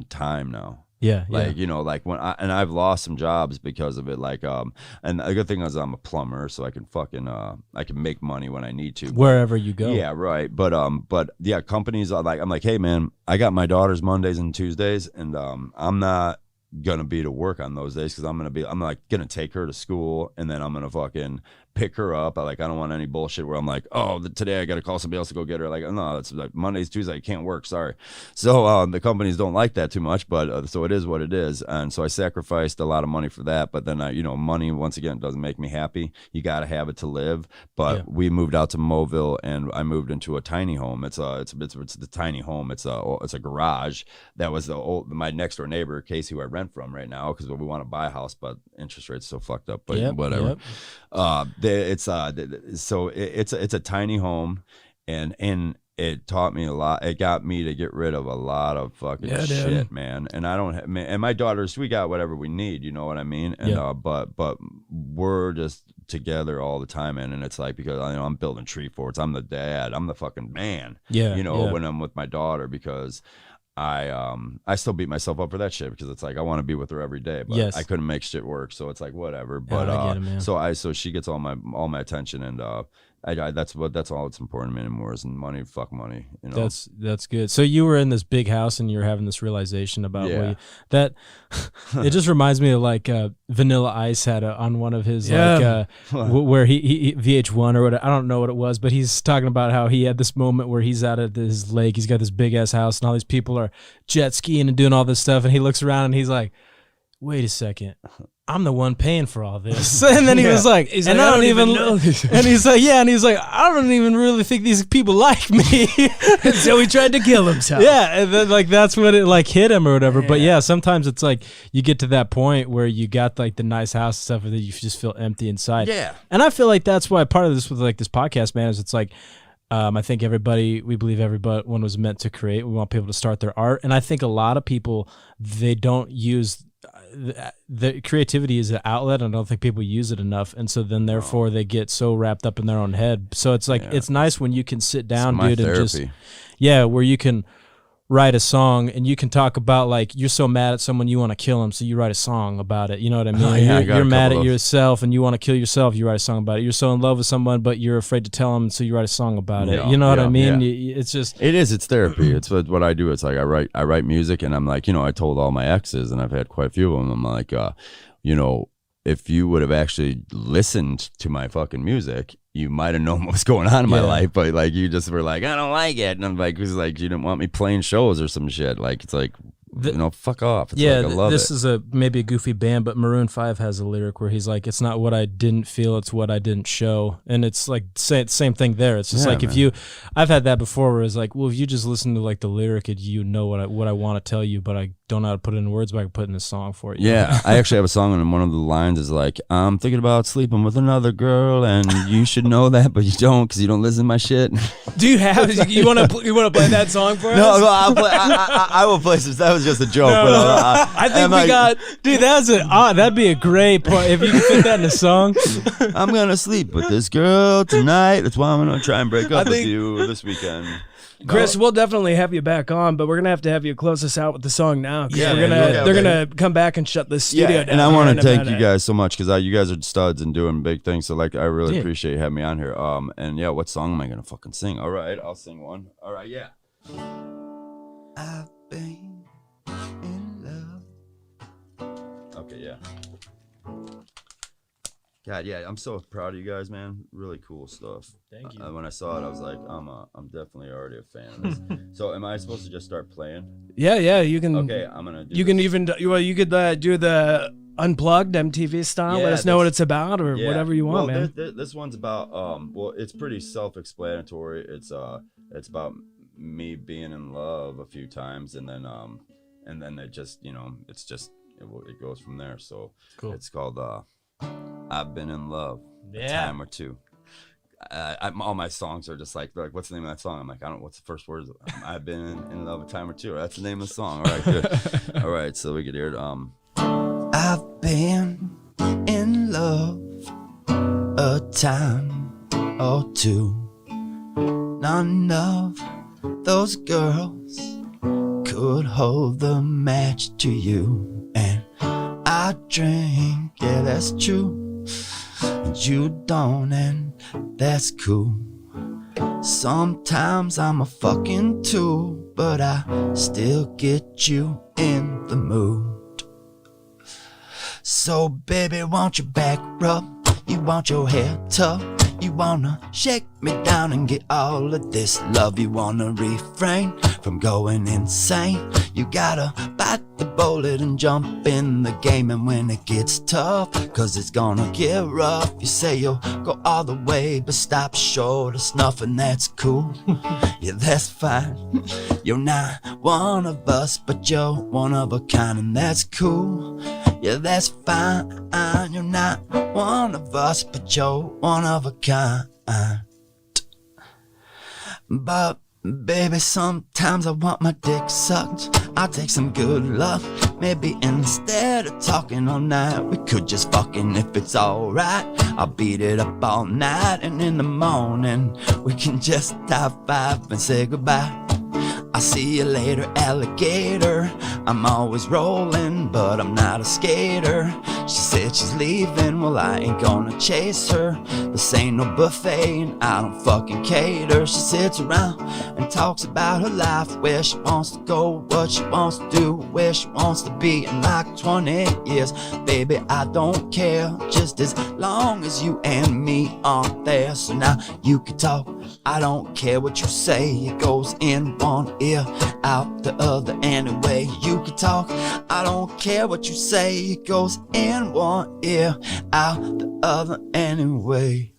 time now. Yeah, like like when I've lost some jobs because of it. Like and the good thing is I'm a plumber, so I can fucking I can make money when I need to wherever you go. Yeah, right. But yeah, companies are like, I'm like, hey man, I got my daughters Mondays and Tuesdays, and I'm not gonna be to work on those days, because I'm like gonna take her to school, and then I'm gonna fucking pick her up. I don't want any bullshit where I'm like, oh, today I gotta call somebody else to go get her. Like, no, it's like Mondays, Tuesdays, I can't work, sorry. So the companies don't like that too much, but so it is what it is. And so I sacrificed a lot of money for that, but then money once again doesn't make me happy. You gotta have it to live. But we moved out to Mobile, and I moved into a tiny home. It's the tiny home. It's a garage. That was my next door neighbor, Casey, who I rent from right now, because we want to buy a house, but interest rates so fucked up, but whatever. It's a tiny home, and it taught me a lot. It got me to get rid of a lot of fucking shit, man. And I don't and my daughters, we got whatever we need, you know what I mean? And but we're just together all the time, and it's like, because I'm building tree forts. I'm the dad. I'm the fucking man. When I'm with my daughter, because I still beat myself up for that shit, because it's like I want to be with her every day, but I couldn't make shit work, so it's like whatever. But I get it, man. so she gets all my attention, and that's all that's important to me anymore, is money. Fuck money, That's good. So you were in this big house, and you're having this realization about that. It just reminds me of like Vanilla Ice had on one of his where he VH1 or what, I don't know what it was, but he's talking about how he had this moment where he's out at his lake. He's got this big ass house, and all these people are jet skiing and doing all this stuff, and he looks around and he's like, wait a second, I'm the one paying for all this. And then he was like, I don't even know this. And he's like, I don't even really think these people like me. And so he tried to kill himself. Yeah, and then like that's when it like hit him or whatever. But sometimes it's like you get to that point where you got like the nice house and stuff, and then you just feel empty inside. Yeah. And I feel like that's why part of this with like this podcast, man, is it's like, I think we believe everyone was meant to create. We want people to start their art. And I think a lot of people, they don't use the creativity is an outlet, and I don't think people use it enough, and so then therefore they get so wrapped up in their own head. So it's like it's nice when you can sit down, dude, and just where you can write a song, and you can talk about like you're so mad at someone you want to kill them, so you write a song about it. You know what I mean? You're mad at yourself and you want to kill yourself, you write a song about it. You're so in love with someone but you're afraid to tell them, so you write a song about it. You know what I mean? It's just it's therapy. It's what I do. It's like I write music, and I'm like, I told all my exes, and I've had quite a few of them. I'm like, if you would have actually listened to my fucking music, you might have known what was going on in my life, but like you just were like, I don't like it, and I'm like, it was like you didn't want me playing shows or some shit. Like it's like, fuck off. It's like, I love this it. is maybe a goofy band, but Maroon 5 has a lyric where he's like, it's not what I didn't feel, it's what I didn't show. And it's like same thing there. It's just like, man. I've had that before where it's like, well, if you just listen to like the lyric, and you know what I want to tell you, but I don't know how to put it in words, but I can put it in a song for you. Yeah, I actually have a song, and one of the lines is like, "I'm thinking about sleeping with another girl, and you should know that, but you don't, because you don't listen to my shit." Do you have? You want to play that song for us? No, I'll play. I will play some. That was just a joke. No, but no. I think we got. Dude, that'd be a great part if you could fit that in a song. I'm gonna sleep with this girl tonight. That's why I'm gonna try and break up with you this weekend. Chris, we'll definitely have you back on, but we're gonna have you close us out with the song now. Yeah, they're gonna come back and shut the studio down. And I want to thank you guys so much, because you guys are studs and doing big things. So like, I really appreciate you having me on here. And yeah, what song am I gonna fucking sing? All right, I'll sing one. All right, yeah. I've been in love. Okay, yeah. God, yeah, I'm so proud of you guys, man. Really cool stuff. Thank you. When I saw it, I was like, I'm definitely already a fan of this. So, am I supposed to just start playing? Yeah, you can. Okay, I'm gonna do. You this. can even. Well, you could do the unplugged MTV style. Yeah, Let us know what it's about, or whatever you want, man. This one's about. Well, it's pretty self-explanatory. It's about me being in love a few times, and then it just, it goes from there. So cool. It's called I've been in love a time or two. All my songs are just like, what's the name of that song? I'm like, I don't know, what's the first word? I've been in love a time or two. That's the name of the song. All right, good. All right, so we could hear it. I've been in love a time or two. None of those girls could hold the match to you. And I drink, yeah, that's true. You don't, and that's cool. Sometimes I'm a fucking tool, but I still get you in the mood. So baby, want your back rub? You want your hair tucked? You wanna shake me down and get all of this love? You wanna refrain from going insane? You gotta bite the bullet and jump in the game. And when it gets tough, cause it's gonna get rough, you say you'll go all the way, but stop short of snuff, and that's cool. Yeah, that's fine. You're not one of us, but you're one of a kind, and that's cool. Yeah, that's fine. You're not one of us, but you're one of a kind. But baby, sometimes I want my dick sucked. I'll take some good luck. Maybe instead of talking all night, we could just fucking, if it's alright. I'll beat it up all night, and in the morning we can just high five and say goodbye. I'll see you later, alligator. I'm always rolling, but I'm not a skater. She said she's leaving, well I ain't gonna chase her. This ain't no buffet and I don't fucking cater. She sits around and talks about her life, where she wants to go, what she wants to do, where she wants to be in like 20 years. Baby, I don't care, just as long as you and me aren't there. So now you can talk, I don't care what you say. It goes in one ear, out the other anyway. You can talk, I don't care what you say. It goes in one ear, out the other anyway.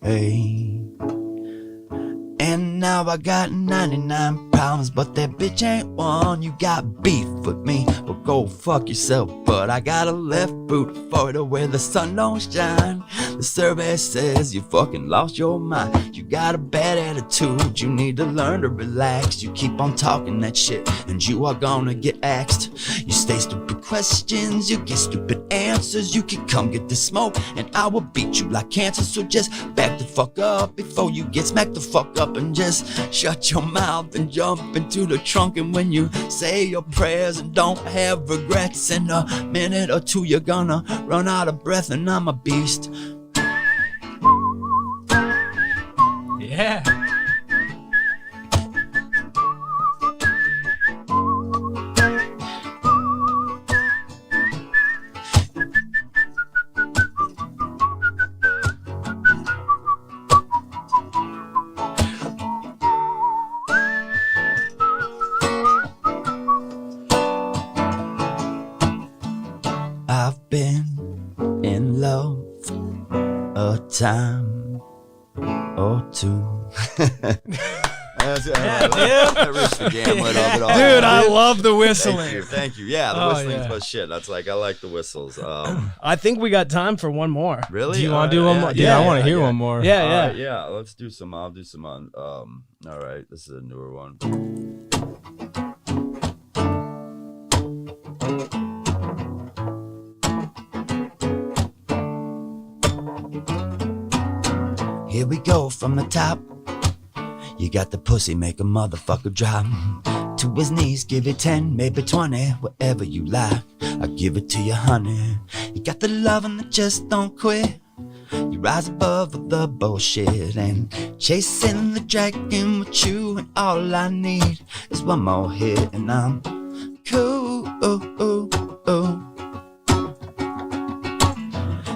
And now I got 99 problems, but that bitch ain't one. You got beef with me, well go fuck yourself. But I got a left boot for it where the sun don't shine. The survey says you fucking lost your mind. You got a bad attitude, you need to learn to relax. You keep on talking that shit, and you are gonna get axed. You stay stupid questions, you get stupid answers. You can come get the smoke, and I will beat you like cancer. So just back the fuck up before you get smacked the fuck up. And just shut your mouth and jump into the trunk. And when you say your prayers and don't have regrets, in a minute or two you're gonna run out of breath. And I'm a beast. Yeah. I've been in love a time or two. That reached the gamut of it all. Dude, I love the whistling. Thank you. Yeah, the whistling's my shit. That's like, I like the whistles. I think we got time for one more. Really? Do you want to do one more? Dude, I want to hear one more. Yeah. Yeah, let's do some. I'll do some on. All right, this is a newer one. Here we go from the top. You got the pussy, make a motherfucker drop to his knees, give it 10, maybe 20, whatever you like. I give it to you, honey. You got the loving that just don't quit. You rise above the bullshit and chasing the dragon with you, and all I need is one more hit, and I'm cool.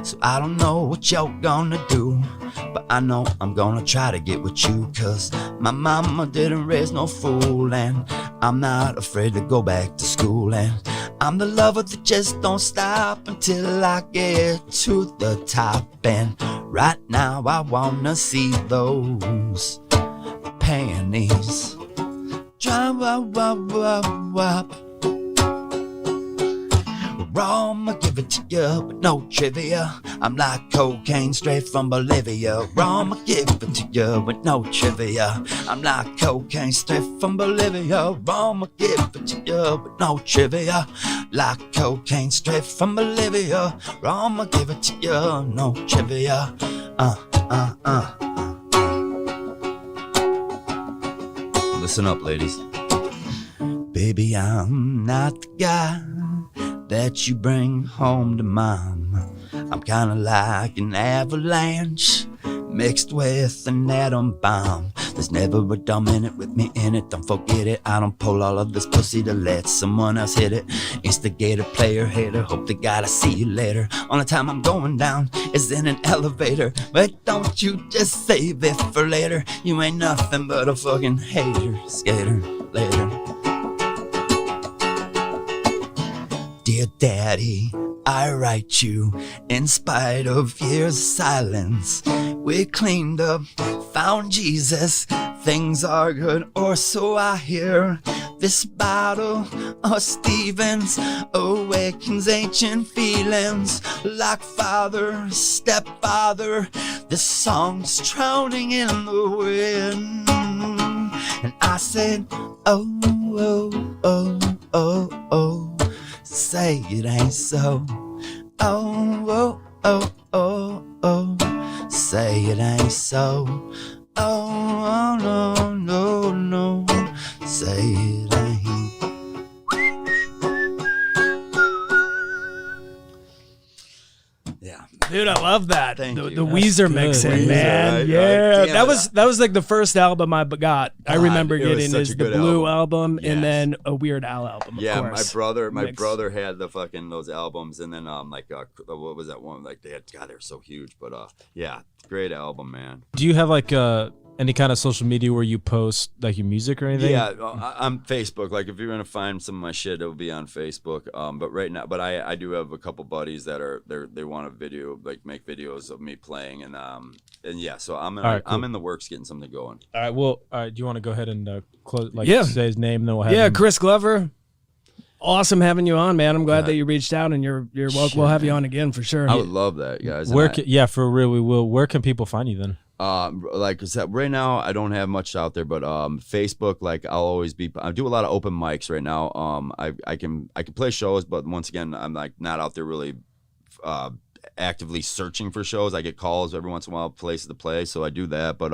So I don't know what you're gonna do, but I know I'm gonna try to get with you, cause my mama didn't raise no fool, and I'm not afraid to go back to school, and I'm the lover that just don't stop until I get to the top. And right now I wanna see those panties drop, wop. I'ma give it to you with no trivia. I'm like cocaine straight from Bolivia. I'ma give it to you with no trivia. I'm like cocaine straight from Bolivia. I'ma give it to you with no trivia. Like cocaine straight from Bolivia. I'ma give it to you, no trivia. Listen up, ladies. Baby, I'm not the guy that you bring home to mom. I'm kinda like an avalanche mixed with an atom bomb. There's never a dumb minute with me in it, don't forget it. I don't pull all of this pussy to let someone else hit it. Instigator, player, hater, hope to God I see you later. Only time I'm going down is in an elevator, but don't you just save it for later. You ain't nothing but a fucking hater, skater, later. Dear Daddy, I write you in spite of years of silence. We cleaned up, found Jesus, things are good, or so I hear. This bottle of Stevens awakens ancient feelings, like father, stepfather. This song's drowning in the wind. And I said, oh, oh, oh, oh, oh. Say it ain't so. Oh, oh, oh, oh, oh. Say it ain't so. Oh, no, no, no. Say it ain't. Yeah. Dude, I love that. Thank the you. the Weezer mixing, Weezer, man. yeah, That was like the first album I got. I remember it was getting such is a the good Blue album Yes. and then a Weird Al album. Yeah, of course. my Mix. brother had the fucking those albums, and then what was that one? Like they were so huge, but yeah, great album, man. Do you have like any kind of social media where you post like your music or anything? Yeah, I'm Facebook. Like if you're gonna find some of my shit, it'll be on Facebook. But right now, I do have a couple buddies that they want a video, like make videos of me playing, and yeah, so I'm right, cool. I'm in the works getting something going. All right. Well, all right. Do you want to go ahead and close? Like Yeah. say his name, and then we'll have. Yeah, him. Chris Glover. Awesome having you on, man. I'm glad that you reached out, and you're welcome. We'll have you on again for sure. I would love that, guys. Where? Yeah, for real, we will. Where can people find you then? Like I said, right now I don't have much out there, but Facebook, like I'll always be. I do a lot of open mics right now. I can play shows, but once again, I'm like not out there really actively searching for shows. I get calls every once in a while, places to play, so I do that. But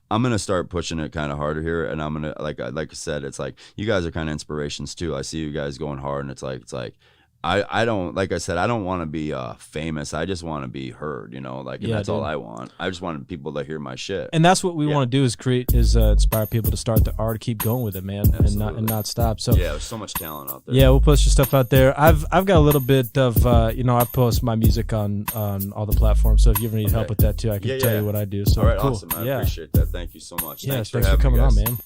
I'm gonna start pushing it kind of harder here, and I'm gonna like I said, it's like you guys are kind of inspirations too. I see you guys going hard, and it's like. I don't, like I said, I don't want to be famous. I just want to be heard, you know, like, and that's all I want. I just want people to hear my shit. And that's what we want to do is inspire people to start the art, keep going with it, man, and not stop. So yeah, there's so much talent out there. Yeah, we'll post your stuff out there. I've got a little bit of, I post my music on all the platforms. So if you ever need help with that too, I can tell you what I do. So all right, cool. awesome. I appreciate that. Thank you so much. Yeah, thanks for coming on, man.